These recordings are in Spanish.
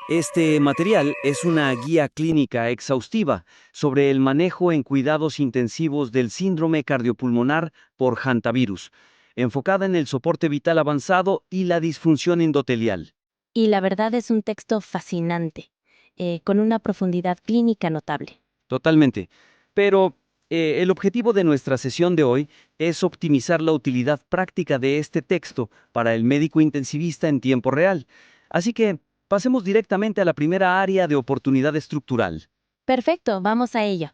Este material es una guía clínica exhaustiva sobre el manejo en cuidados intensivos del síndrome cardiopulmonar por hantavirus, enfocada en el soporte vital avanzado y la disfunción endotelial. Y la verdad es un texto fascinante, con una profundidad clínica notable. Totalmente. Pero el objetivo de nuestra sesión de hoy es optimizar la utilidad práctica de este texto para el médico intensivista en tiempo real. Así que pasemos directamente a la primera área de oportunidad estructural. Perfecto, vamos a ello.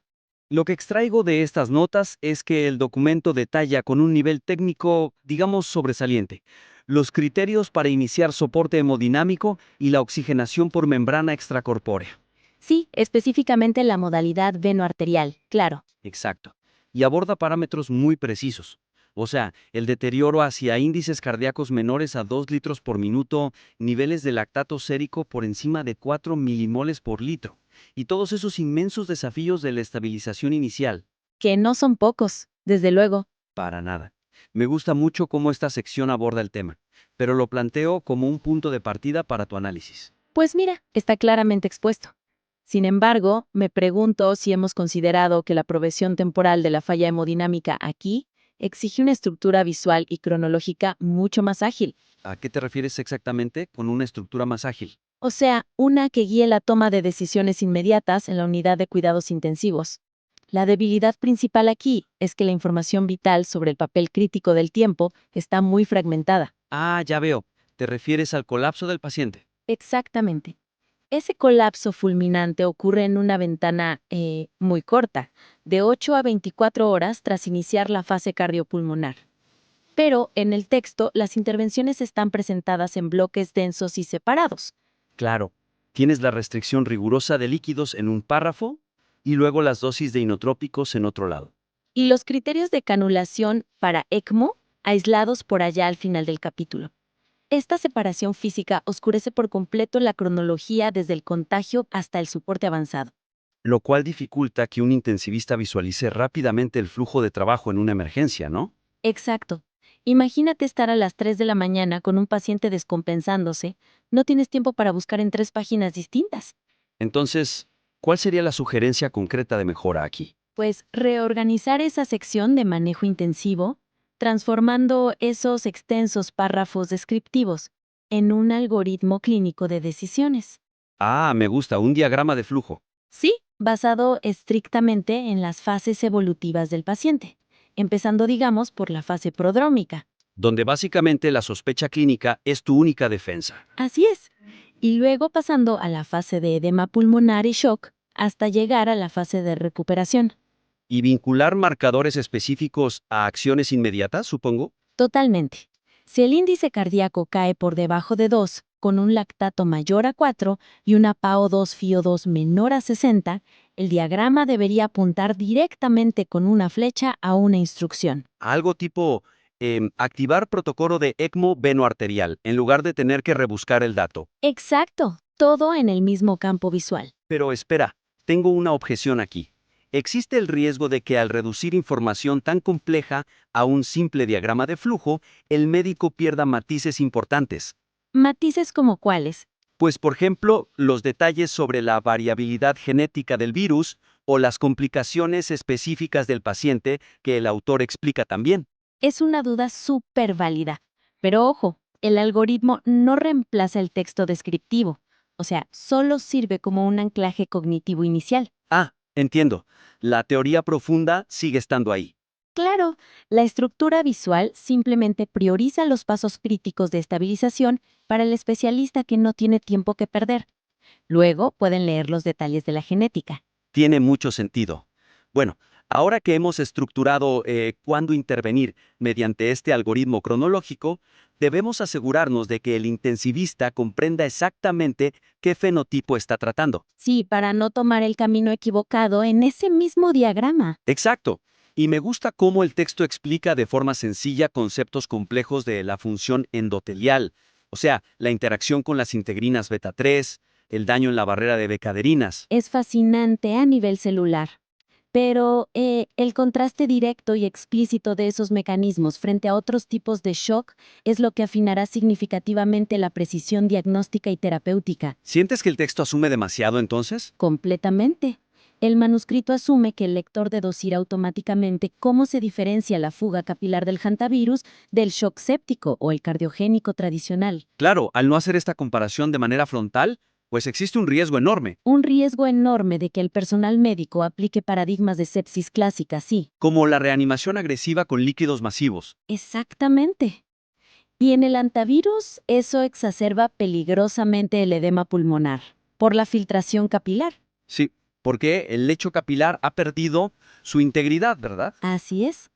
Lo que extraigo de estas notas es que el documento detalla con un nivel técnico, digamos, sobresaliente, los criterios para iniciar soporte hemodinámico y la oxigenación por membrana extracorpórea. Sí, específicamente la modalidad venoarterial, claro. Exacto. Y aborda parámetros muy precisos. O sea, el deterioro hacia índices cardíacos menores a 2 litros por minuto, niveles de lactato sérico por encima de 4 milimoles por litro, y todos esos inmensos desafíos de la estabilización inicial. Que no son pocos, desde luego. Para nada. Me gusta mucho cómo esta sección aborda el tema, pero lo planteo como un punto de partida para tu análisis. Pues mira, está claramente expuesto. Sin embargo, me pregunto si hemos considerado que la progresión temporal de la falla hemodinámica aquí exige una estructura visual y cronológica mucho más ágil. ¿A qué te refieres exactamente con una estructura más ágil? O sea, una que guíe la toma de decisiones inmediatas en la unidad de cuidados intensivos. La debilidad principal aquí es que la información vital sobre el papel crítico del tiempo está muy fragmentada. Ah, ya veo. Te refieres al colapso del paciente. Exactamente. Ese colapso fulminante ocurre en una ventana muy corta, de 8 a 24 horas tras iniciar la fase cardiopulmonar. Pero en el texto, las intervenciones están presentadas en bloques densos y separados. Claro, tienes la restricción rigurosa de líquidos en un párrafo y luego las dosis de inotrópicos en otro lado. Y los criterios de canulación para ECMO aislados por allá al final del capítulo. Esta separación física oscurece por completo la cronología desde el contagio hasta el soporte avanzado. Lo cual dificulta que un intensivista visualice rápidamente el flujo de trabajo en una emergencia, ¿no? Exacto. Imagínate estar a las 3 de la mañana con un paciente descompensándose. No tienes tiempo para buscar en 3 páginas distintas. Entonces, ¿cuál sería la sugerencia concreta de mejora aquí? Pues reorganizar esa sección de manejo intensivo, transformando esos extensos párrafos descriptivos en un algoritmo clínico de decisiones. Ah, me gusta, un diagrama de flujo, Sí, basado estrictamente en las fases evolutivas del paciente, empezando, digamos, por la fase prodrómica. donde básicamente la sospecha clínica es tu única defensa. Así es. Y luego pasando a la fase de edema pulmonar y shock hasta llegar a la fase de recuperación. Y vincular marcadores específicos a acciones inmediatas, supongo. Totalmente. Si el índice cardíaco cae por debajo de 2, con un lactato mayor a 4 y una PaO2-FiO2 menor a 60, el diagrama debería apuntar directamente con una flecha a una instrucción. Algo tipo activar protocolo de ECMO venoarterial, en lugar de tener que rebuscar el dato. Exacto, todo en el mismo campo visual. Pero espera, tengo una objeción aquí. Existe el riesgo de que al reducir información tan compleja a un simple diagrama de flujo, el médico pierda matices importantes. Matices como cuáles. Pues, por ejemplo, los detalles sobre la variabilidad genética del virus o las complicaciones específicas del paciente que el autor explica también. Es una duda súper válida. Pero ojo, el algoritmo no reemplaza el texto descriptivo, o sea, solo sirve como un anclaje cognitivo inicial. Ah, entiendo. La teoría profunda sigue estando ahí. Claro, la estructura visual simplemente prioriza los pasos críticos de estabilización para el especialista que no tiene tiempo que perder. Luego pueden leer los detalles de la genética. Tiene mucho sentido. Bueno, ahora que hemos estructurado cuándo intervenir mediante este algoritmo cronológico, debemos asegurarnos de que el intensivista comprenda exactamente qué fenotipo está tratando. Sí, para no tomar el camino equivocado en ese mismo diagrama. Exacto. Y me gusta cómo el texto explica de forma sencilla conceptos complejos de la función endotelial, o sea, la interacción con las integrinas beta 3, el daño en la barrera de becaderinas. Es fascinante a nivel celular. Pero el contraste directo y explícito de esos mecanismos frente a otros tipos de shock es lo que afinará significativamente la precisión diagnóstica y terapéutica. ¿Sientes que el texto asume demasiado entonces? Completamente. El manuscrito asume que el lector deducirá automáticamente cómo se diferencia la fuga capilar del hantavirus del shock séptico o el cardiogénico tradicional. Claro, al no hacer esta comparación de manera frontal, pues existe un riesgo enorme, Un riesgo enorme de que el personal médico aplique paradigmas de sepsis clásica, sí. como la reanimación agresiva con líquidos masivos. Exactamente. Y en el antivirus, eso exacerba peligrosamente el edema pulmonar por la filtración capilar. Sí, porque el lecho capilar ha perdido su integridad, ¿verdad? Así es.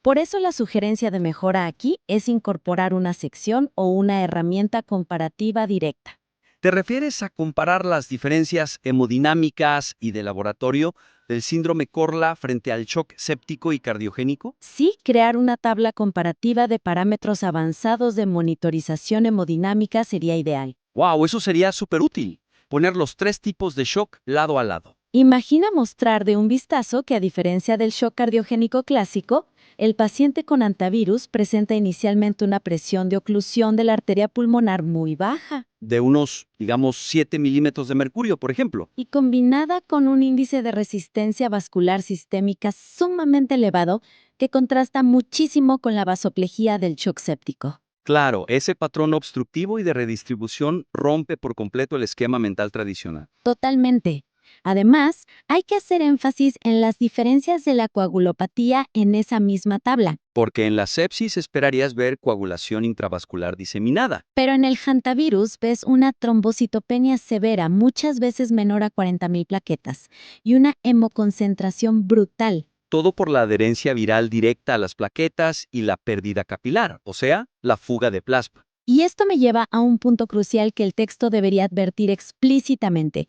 Por eso la sugerencia de mejora aquí es incorporar una sección o una herramienta comparativa directa. ¿Te refieres a comparar las diferencias hemodinámicas y de laboratorio del síndrome Korla frente al shock séptico y cardiogénico? Sí, crear una tabla comparativa de parámetros avanzados de monitorización hemodinámica sería ideal. ¡Wow! Eso sería súper útil. Poner los tres tipos de shock lado a lado. Imagina mostrar de un vistazo que a diferencia del shock cardiogénico clásico, el paciente con antivirus presenta inicialmente una presión de oclusión de la arteria pulmonar muy baja De unos, digamos, 7 milímetros de mercurio, por ejemplo. y combinada con un índice de resistencia vascular sistémica sumamente elevado que contrasta muchísimo con la vasoplejía del shock séptico. Claro, ese patrón obstructivo y de redistribución rompe por completo el esquema mental tradicional. Totalmente. Además, hay que hacer énfasis en las diferencias de la coagulopatía en esa misma tabla. Porque en la sepsis esperarías ver coagulación intravascular diseminada. Pero en el hantavirus ves una trombocitopenia severa, muchas veces menor a 40.000 plaquetas, y una hemoconcentración brutal. Todo por la adherencia viral directa a las plaquetas y la pérdida capilar, o sea, la fuga de plasma. Y esto me lleva a un punto crucial que el texto debería advertir explícitamente,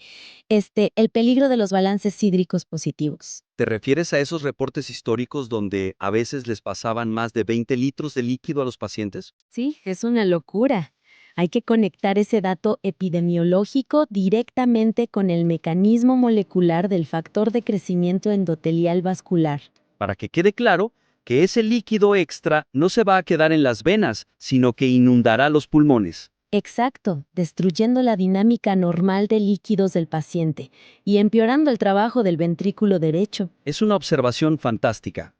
el peligro de los balances hídricos positivos. ¿Te refieres a esos reportes históricos donde a veces les pasaban más de 20 litros de líquido a los pacientes? Sí, es una locura. Hay que conectar ese dato epidemiológico directamente con el mecanismo molecular del factor de crecimiento endotelial vascular. Para que quede claro que ese líquido extra no se va a quedar en las venas, sino que inundará los pulmones. Exacto, destruyendo la dinámica normal de líquidos del paciente y empeorando el trabajo del ventrículo derecho. Es una observación fantástica.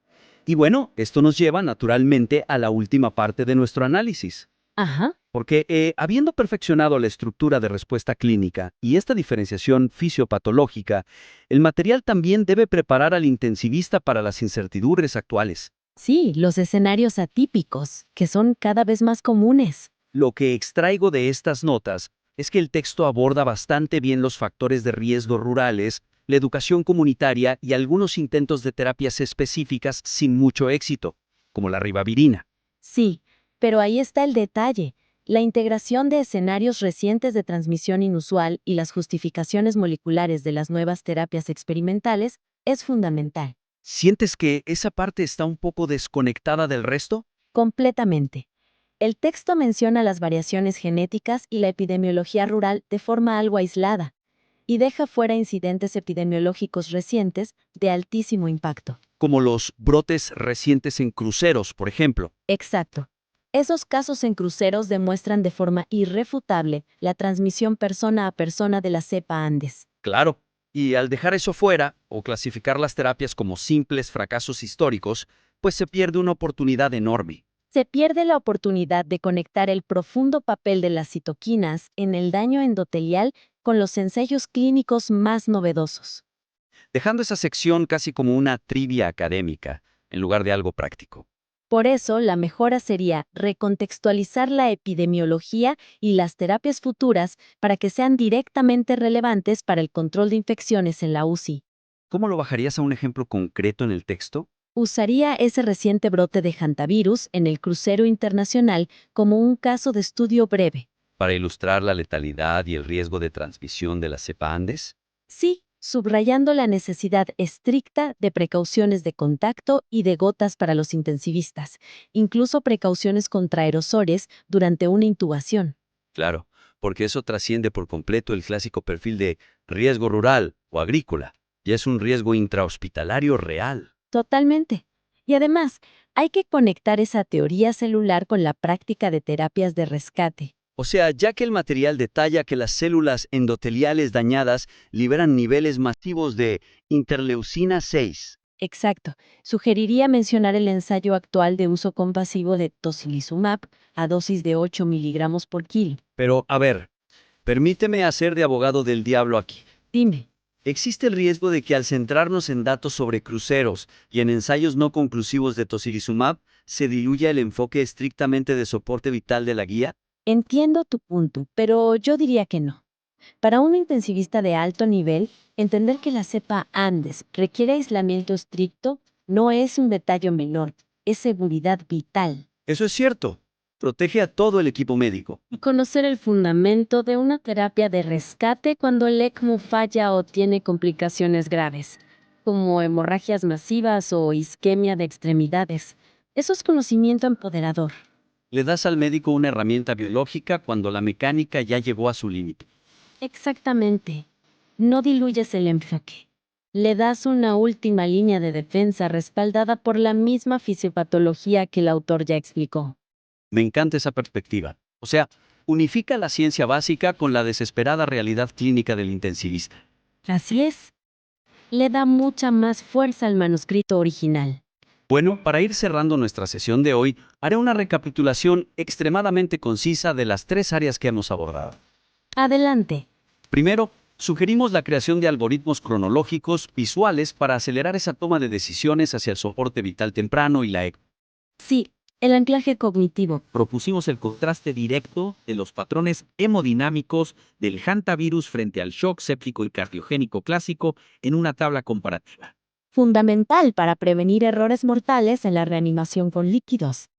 Y bueno, esto nos lleva naturalmente a la última parte de nuestro análisis. Ajá. Porque habiendo perfeccionado la estructura de respuesta clínica y esta diferenciación fisiopatológica, el material también debe preparar al intensivista para las incertidumbres actuales. Sí, los escenarios atípicos, que son cada vez más comunes. Lo que extraigo de estas notas es que el texto aborda bastante bien los factores de riesgo rurales, la educación comunitaria y algunos intentos de terapias específicas sin mucho éxito, como la ribavirina. Sí, pero ahí está el detalle. La integración de escenarios recientes de transmisión inusual y las justificaciones moleculares de las nuevas terapias experimentales es fundamental. ¿Sientes que esa parte está un poco desconectada del resto? Completamente. El texto menciona las variaciones genéticas y la epidemiología rural de forma algo aislada, y deja fuera incidentes epidemiológicos recientes de altísimo impacto. Como los brotes recientes en cruceros, por ejemplo. Exacto. Esos casos en cruceros demuestran de forma irrefutable la transmisión persona a persona de la cepa Andes. Claro. Y al dejar eso fuera, o clasificar las terapias como simples fracasos históricos, pues se pierde una oportunidad enorme. Se pierde la oportunidad de conectar el profundo papel de las citoquinas en el daño endotelial con los ensayos clínicos más novedosos. Dejando esa sección casi como una trivia académica, en lugar de algo práctico. Por eso, la mejora sería recontextualizar la epidemiología y las terapias futuras para que sean directamente relevantes para el control de infecciones en la UCI. ¿Cómo lo bajarías a un ejemplo concreto en el texto? Usaría ese reciente brote de hantavirus en el crucero internacional como un caso de estudio breve. Para ilustrar la letalidad y el riesgo de transmisión de la cepa Andes. Sí, subrayando la necesidad estricta de precauciones de contacto y de gotas para los intensivistas, incluso precauciones contra aerosoles durante una intubación. Claro, porque eso trasciende por completo el clásico perfil de riesgo rural o agrícola. Y es un riesgo intrahospitalario real. Totalmente. Y además, hay que conectar esa teoría celular con la práctica de terapias de rescate. O sea, ya que el material detalla que las células endoteliales dañadas liberan niveles masivos de interleucina 6. Exacto. Sugeriría mencionar el ensayo actual de uso compasivo de tocilizumab a dosis de 8 miligramos por kilo. Pero, a ver, permíteme hacer de abogado del diablo aquí. Dime. ¿Existe el riesgo de que al centrarnos en datos sobre cruceros y en ensayos no conclusivos de tocilizumab, se diluya el enfoque estrictamente de soporte vital de la guía? Entiendo tu punto, pero yo diría que no. Para un intensivista de alto nivel, entender que la cepa Andes requiere aislamiento estricto no es un detalle menor, es seguridad vital. Eso es cierto. Protege a todo el equipo médico. Y conocer el fundamento de una terapia de rescate cuando el ECMO falla o tiene complicaciones graves, como hemorragias masivas o isquemia de extremidades. Eso es conocimiento empoderador. Le das al médico una herramienta biológica cuando la mecánica ya llegó a su límite. Exactamente. No diluyes el enfoque. Le das una última línea de defensa respaldada por la misma fisiopatología que el autor ya explicó. Me encanta esa perspectiva. O sea, unifica la ciencia básica con la desesperada realidad clínica del intensivista. Así es. Le da mucha más fuerza al manuscrito original. Bueno, para ir cerrando nuestra sesión de hoy, haré una recapitulación extremadamente concisa de las tres áreas que hemos abordado. Adelante. Primero, sugerimos la creación de algoritmos cronológicos visuales para acelerar esa toma de decisiones hacia el soporte vital temprano y la ECMO. Sí, el anclaje cognitivo. Propusimos el contraste directo de los patrones hemodinámicos del hantavirus frente al shock séptico y cardiogénico clásico en una tabla comparativa. Fundamental para prevenir errores mortales en la reanimación con líquidos.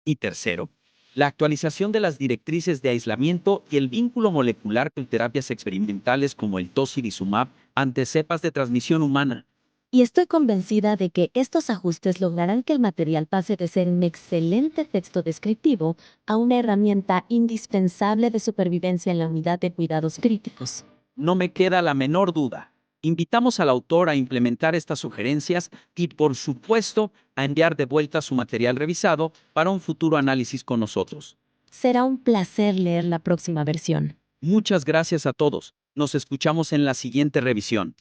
Y tercero, la actualización de las directrices de aislamiento y el vínculo molecular con terapias experimentales como el tocilizumab ante cepas de transmisión humana. Y estoy convencida de que estos ajustes lograrán que el material pase de ser un excelente texto descriptivo a una herramienta indispensable de supervivencia en la unidad de cuidados críticos. No me queda la menor duda. Invitamos al autor a implementar estas sugerencias y, por supuesto, a enviar de vuelta su material revisado para un futuro análisis con nosotros. Será un placer leer la próxima versión. Muchas gracias a todos. Nos escuchamos en la siguiente revisión.